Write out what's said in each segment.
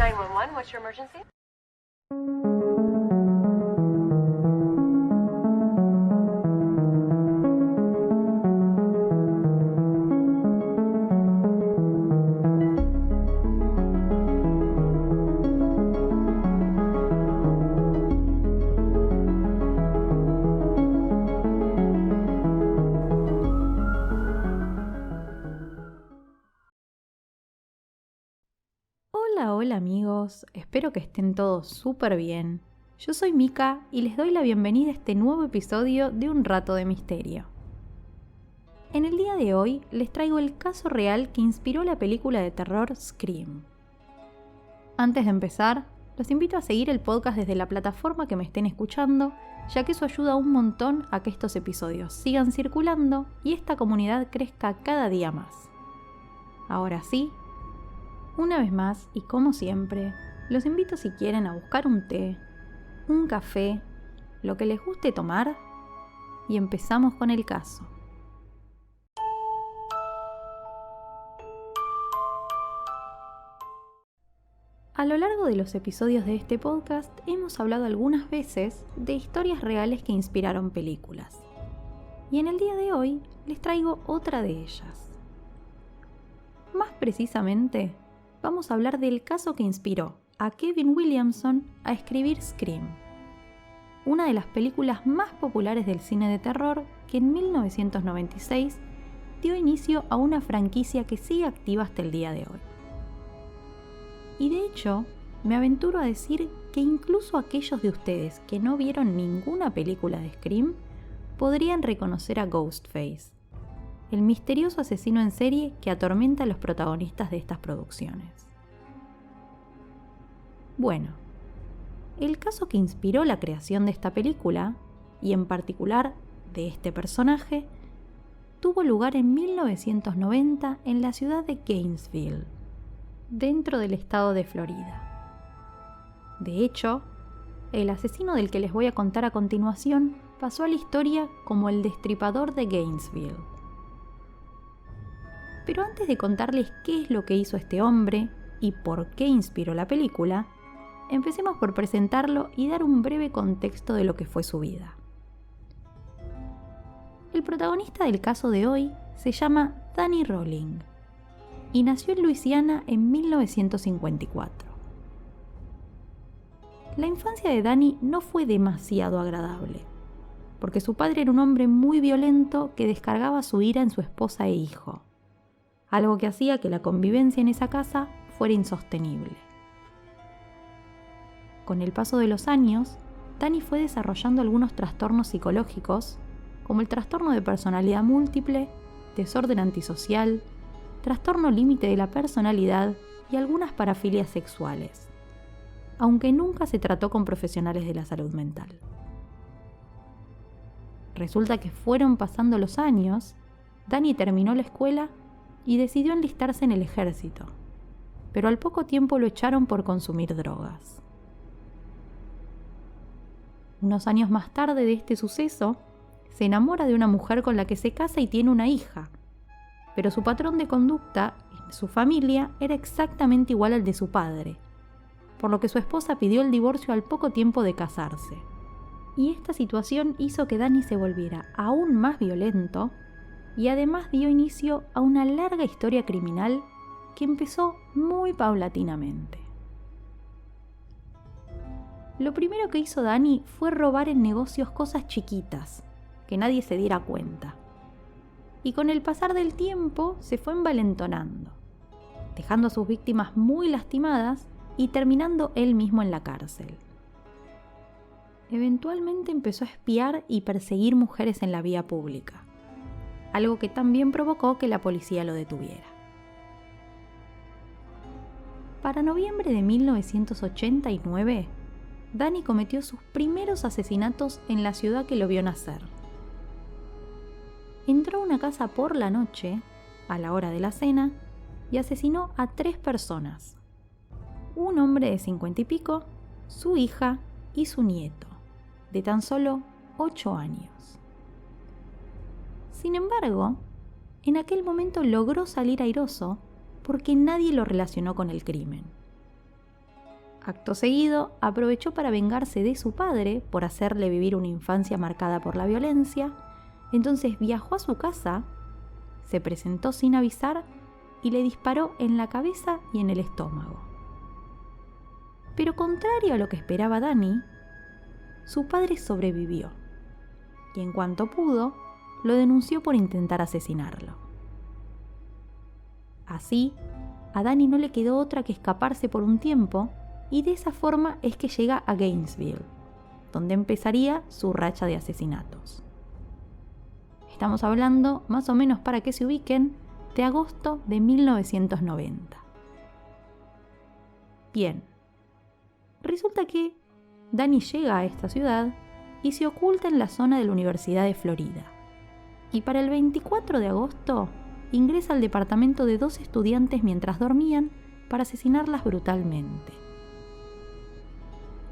911, what's your emergency? Hola amigos, espero que estén todos súper bien. Yo soy Mika y les doy la bienvenida a este nuevo episodio de Un Rato de Misterio. En el día de hoy les traigo el caso real que inspiró la película de terror Scream. Antes de empezar, los invito a seguir el podcast desde la plataforma que me estén escuchando, ya que eso ayuda un montón a que estos episodios sigan circulando y esta comunidad crezca cada día más. Ahora sí, una vez más, y como siempre, los invito si quieren a buscar un té, un café, lo que les guste tomar, y empezamos con el caso. A lo largo de los episodios de este podcast hemos hablado algunas veces de historias reales que inspiraron películas. Y en el día de hoy les traigo otra de ellas. Más precisamente, vamos a hablar del caso que inspiró a Kevin Williamson a escribir Scream, una de las películas más populares del cine de terror que en 1996 dio inicio a una franquicia que sigue activa hasta el día de hoy. Y de hecho, me aventuro a decir que incluso aquellos de ustedes que no vieron ninguna película de Scream podrían reconocer a Ghostface, el misterioso asesino en serie que atormenta a los protagonistas de estas producciones. Bueno, el caso que inspiró la creación de esta película, y en particular de este personaje, tuvo lugar en 1990 en la ciudad de Gainesville, dentro del estado de Florida. De hecho, el asesino del que les voy a contar a continuación pasó a la historia como el Destripador de Gainesville. Pero antes de contarles qué es lo que hizo este hombre y por qué inspiró la película, empecemos por presentarlo y dar un breve contexto de lo que fue su vida. El protagonista del caso de hoy se llama Danny Rolling y nació en Luisiana en 1954. La infancia de Danny no fue demasiado agradable, porque su padre era un hombre muy violento que descargaba su ira en su esposa e hijo, algo que hacía que la convivencia en esa casa fuera insostenible. Con el paso de los años, Danny fue desarrollando algunos trastornos psicológicos, como el trastorno de personalidad múltiple, desorden antisocial, trastorno límite de la personalidad y algunas parafilias sexuales, aunque nunca se trató con profesionales de la salud mental. Resulta que fueron pasando los años, Danny terminó la escuela y decidió enlistarse en el ejército, pero al poco tiempo lo echaron por consumir drogas. Unos años más tarde de este suceso, se enamora de una mujer con la que se casa y tiene una hija, pero su patrón de conducta en su familia era exactamente igual al de su padre, por lo que su esposa pidió el divorcio al poco tiempo de casarse. Y esta situación hizo que Danny se volviera aún más violento y además dio inicio a una larga historia criminal que empezó muy paulatinamente. Lo primero que hizo Danny fue robar en negocios cosas chiquitas, que nadie se diera cuenta. Y con el pasar del tiempo se fue envalentonando, dejando a sus víctimas muy lastimadas y terminando él mismo en la cárcel. Eventualmente empezó a espiar y perseguir mujeres en la vía pública, algo que también provocó que la policía lo detuviera. Para noviembre de 1989, Danny cometió sus primeros asesinatos en la ciudad que lo vio nacer. Entró a una casa por la noche, a la hora de la cena, y asesinó a 3 personas: un hombre de 50 y pico, su hija y su nieto, de tan solo 8 años. Sin embargo, en aquel momento logró salir airoso porque nadie lo relacionó con el crimen. Acto seguido, aprovechó para vengarse de su padre por hacerle vivir una infancia marcada por la violencia. Entonces viajó a su casa, se presentó sin avisar y le disparó en la cabeza y en el estómago. Pero contrario a lo que esperaba Danny, su padre sobrevivió y en cuanto pudo, lo denunció por intentar asesinarlo. Así, a Danny no le quedó otra que escaparse por un tiempo y de esa forma es que llega a Gainesville, donde empezaría su racha de asesinatos. Estamos hablando, más o menos para que se ubiquen, de agosto de 1990. Bien, resulta que Danny llega a esta ciudad y se oculta en la zona de la Universidad de Florida. Y para el 24 de agosto ingresa al departamento de 2 estudiantes mientras dormían para asesinarlas brutalmente.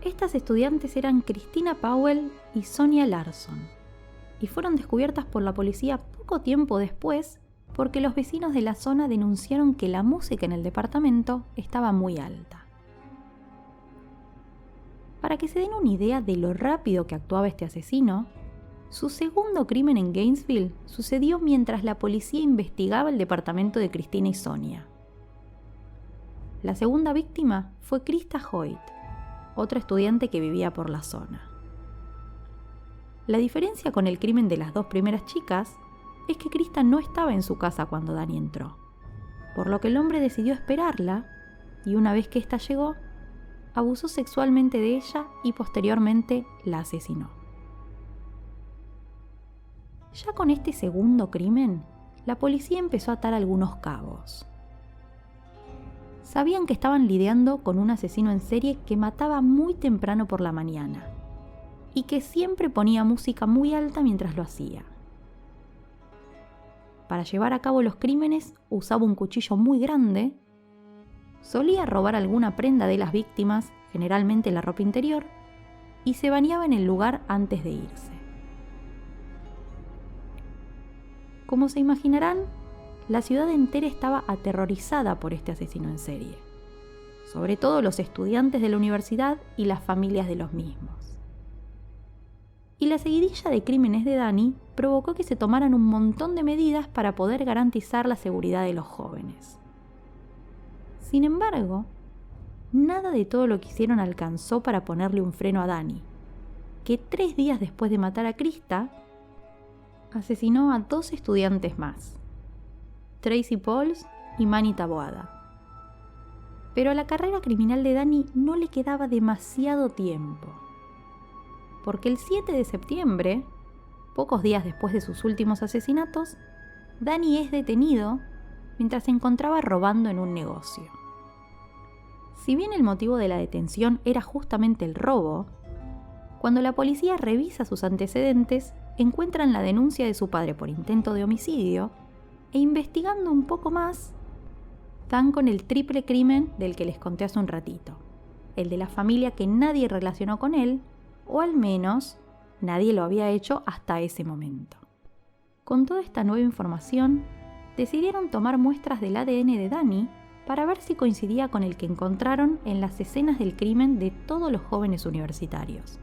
Estas estudiantes eran Christina Powell y Sonia Larson, y fueron descubiertas por la policía poco tiempo después porque los vecinos de la zona denunciaron que la música en el departamento estaba muy alta. Para que se den una idea de lo rápido que actuaba este asesino, su segundo crimen en Gainesville sucedió mientras la policía investigaba el departamento de Christina y Sonia. La segunda víctima fue Krista Hoyt, otra estudiante que vivía por la zona. La diferencia con el crimen de las 2 primeras chicas es que Krista no estaba en su casa cuando Danny entró, por lo que el hombre decidió esperarla y una vez que ésta llegó, abusó sexualmente de ella y posteriormente la asesinó. Ya con este segundo crimen, la policía empezó a atar algunos cabos. Sabían que estaban lidiando con un asesino en serie que mataba muy temprano por la mañana y que siempre ponía música muy alta mientras lo hacía. Para llevar a cabo los crímenes usaba un cuchillo muy grande, solía robar alguna prenda de las víctimas, generalmente la ropa interior, y se bañaba en el lugar antes de irse. Como se imaginarán, la ciudad entera estaba aterrorizada por este asesino en serie, sobre todo los estudiantes de la universidad y las familias de los mismos. Y la seguidilla de crímenes de Danny provocó que se tomaran un montón de medidas para poder garantizar la seguridad de los jóvenes. Sin embargo, nada de todo lo que hicieron alcanzó para ponerle un freno a Danny, que 3 días después de matar a Krista, asesinó a 2 estudiantes más, Tracy Pauls y Manny Taboada. Pero a la carrera criminal de Danny no le quedaba demasiado tiempo, porque el 7 de septiembre, pocos días después de sus últimos asesinatos, Danny es detenido mientras se encontraba robando en un negocio. Si bien el motivo de la detención era justamente el robo, cuando la policía revisa sus antecedentes, encuentran la denuncia de su padre por intento de homicidio e investigando un poco más, dan con el triple crimen del que les conté hace un ratito, el de la familia que nadie relacionó con él, o al menos nadie lo había hecho hasta ese momento. Con toda esta nueva información, decidieron tomar muestras del ADN de Danny para ver si coincidía con el que encontraron en las escenas del crimen de todos los jóvenes universitarios,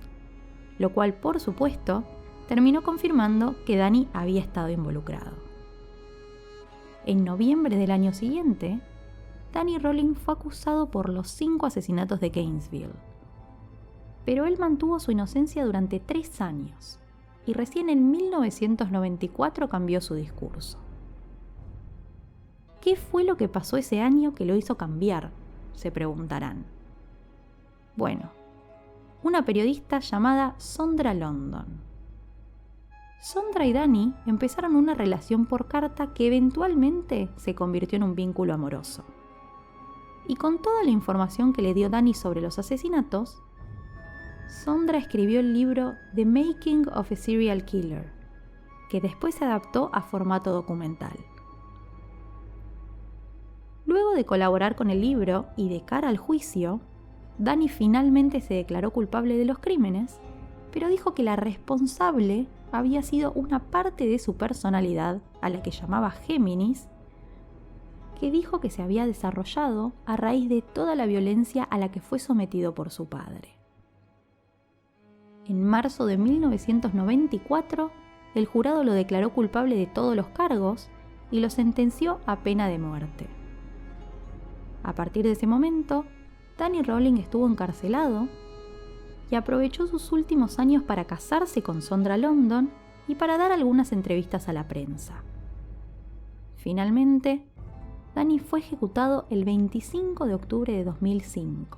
lo cual, por supuesto, terminó confirmando que Danny había estado involucrado. En noviembre del año siguiente, Danny Rolling fue acusado por los 5 asesinatos de Gainesville, pero él mantuvo su inocencia durante 3 años y recién en 1994 cambió su discurso. ¿Qué fue lo que pasó ese año que lo hizo cambiar?, se preguntarán. Bueno, una periodista llamada Sondra London. Sondra y Danny empezaron una relación por carta que eventualmente se convirtió en un vínculo amoroso. Y con toda la información que le dio Danny sobre los asesinatos, Sondra escribió el libro The Making of a Serial Killer, que después se adaptó a formato documental. Luego de colaborar con el libro y de cara al juicio, Danny finalmente se declaró culpable de los crímenes, pero dijo que la responsable había sido una parte de su personalidad, a la que llamaba Géminis, que dijo que se había desarrollado a raíz de toda la violencia a la que fue sometido por su padre. En marzo de 1994, el jurado lo declaró culpable de todos los cargos y lo sentenció a pena de muerte. A partir de ese momento, Danny Rowling estuvo encarcelado y aprovechó sus últimos años para casarse con Sondra London y para dar algunas entrevistas a la prensa. Finalmente, Danny fue ejecutado el 25 de octubre de 2005,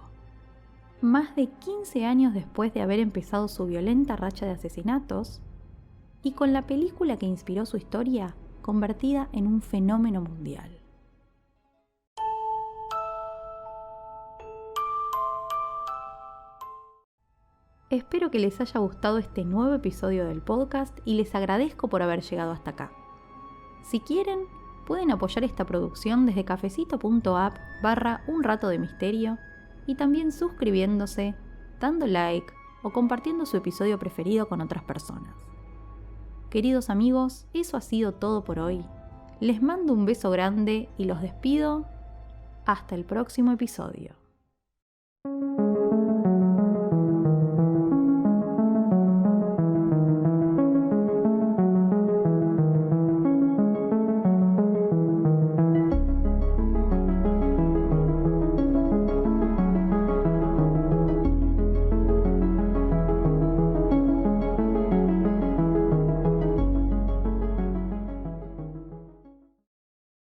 más de 15 años después de haber empezado su violenta racha de asesinatos, y con la película que inspiró su historia convertida en un fenómeno mundial. Espero que les haya gustado este nuevo episodio del podcast y les agradezco por haber llegado hasta acá. Si quieren, pueden apoyar esta producción desde cafecito.app/unratodemisterio y también suscribiéndose, dando like o compartiendo su episodio preferido con otras personas. Queridos amigos, eso ha sido todo por hoy. Les mando un beso grande y los despido. Hasta el próximo episodio.